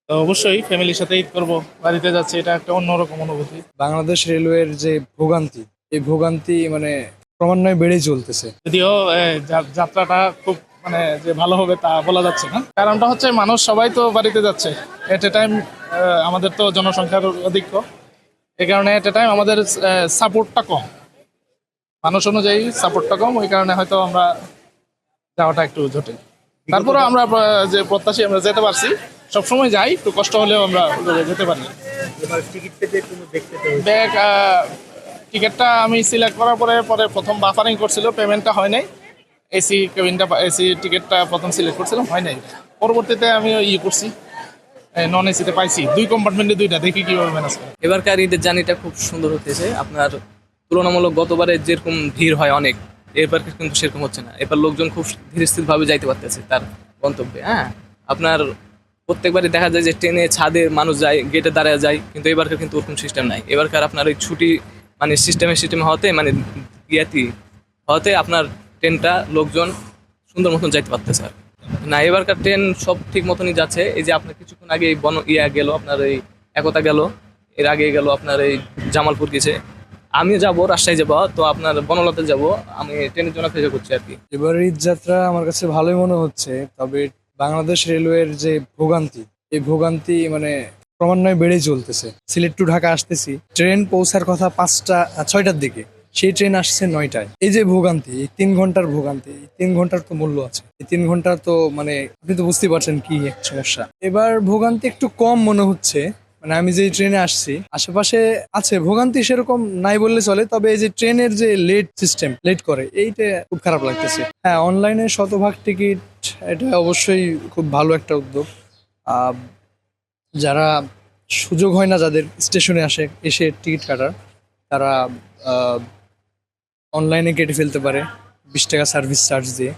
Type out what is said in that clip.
তো অবশ্যই ফ্যামিলির সাথে ঈদ করবো, বাড়িতে যাচ্ছে, এটা একটা অন্যরকম অনুভূতি। বাংলাদেশ রেলওয়ের যে ভোগান্তি, এই ভোগান্তি মানে ক্রমান্বয়ে বেড়েই চলতেছে। যদিও যাত্রাটা খুব মানে যে ভালো হবে তা বলা যাচ্ছে না, কারণটা হচ্ছে মানুষ সবাই তো বাড়িতে যাচ্ছে এট এ টাইম। আমাদের তো জনসংখ্যার অধিক্য, এই কারণে এট এ টাইম আমাদের সাপোর্টটা কম, মানুষ অনুযায়ী সাপোর্টটা কম, ওই কারণে হয়তো আমরা যাওয়াটা একটু জটিল। তারপরে আমরা যে প্রত্যাশী আমরা যেতে পারছি, সবসময় যাই, একটু কষ্ট হলেও আমরা যেতে পারি। এবার টিকিট পেতে কোনো দেখতে হয়েছে? ব্যাগ টিকিটটা আমি সিলেক্ট করার পরে পরে প্রথম বাফারিং করছিল, পেমেন্টটা হয় নাই। এসি টিকিটটা প্রথম সিলেক্ট করছিলাম, হয় নাই। পরবর্তীতে আমি করছি, নন এসিতে পাইছি, দুই কম্পার্টমেন্টে দুইটা, দেখি কিভাবে ম্যানেজ করে। এবারকার ঈদের জার্নিটা খুব সুন্দর হতেছে আপনার। তুলনামূলক গতবারে যেরকম ভিড় হয় অনেক, এবার কিন্তু সেরকম হচ্ছে না। এবার লোকজন খুব ধীরে স্থির ভাবে যাইতে পারতেছে তার গন্তব্যে। হ্যাঁ, আপনার প্রত্যেকবারই দেখা যায় যে ট্রেনে ছাদে মানুষ যায়, গেটে দাঁড়ায় যায়, কিন্তু এবারকার কিন্তু ওরকম সিস্টেম নাই। এবারকার আপনার ওই ছুটি মানে সিস্টেমে হতে মানে ইয়াতি হতে আপনার ট্রেনটা লোকজন সুন্দর মতন যাইতে পারতেছে আর না। এবারকার ট্রেন সব ঠিক মতনই যাচ্ছে। এই যে আপনার কিছুক্ষণ আগে এই গেল আপনার এই একতা গেল, এর আগে গেল আপনার এই জামালপুর গেছে। আমি যাব রাজশাহী যাব, তো আপনার বনলতে যাব। আমি ট্রেনের জন্য অপেক্ষা করছি আর কি। এবার ঈদ যাত্রা আমার কাছে ভালোই মনে হচ্ছে, তবে বাংলাদেশ রেলওয়ের যে ভোগান্তি, এই ভোগান্তি মানে ক্রমান্বয়ে বেড়েই চলতেছে। সিলেট টু ঢাকা আসতেছি, ট্রেন পৌঁছার কথা 6টার দিকে, সেই ট্রেন আসছে 9টায়। এই যে ভোগান্তি, এই 3 ঘন্টার ভোগান্তি, এই 3 ঘন্টার তো মূল্য আছে। এই 3 ঘন্টা তো মানে আপনি তো বুঝতেই পারছেন কি এক সমস্যা। এবার ভোগান্তি একটু কম মনে হচ্ছে, মানে আমি যে ট্রেনে আসছি আশেপাশে আছে ভোগান্তি সেরকম নাই বললে চলে, তবে এই যে ট্রেনের যে লেট করে, এইটা খুব খারাপ লাগতেছে। হ্যাঁ, অনলাইনে শতভাগ টিকিট, এটা অবশ্যই খুব ভালো একটা উদ্যোগ। আহ, যারা সুযোগ হয় না, যাদের স্টেশনে এসে টিকিট কাটার, তারা অনলাইনে কেটে ফেলতে পারে 20 টাকা সার্ভিস চার্জ দিয়ে।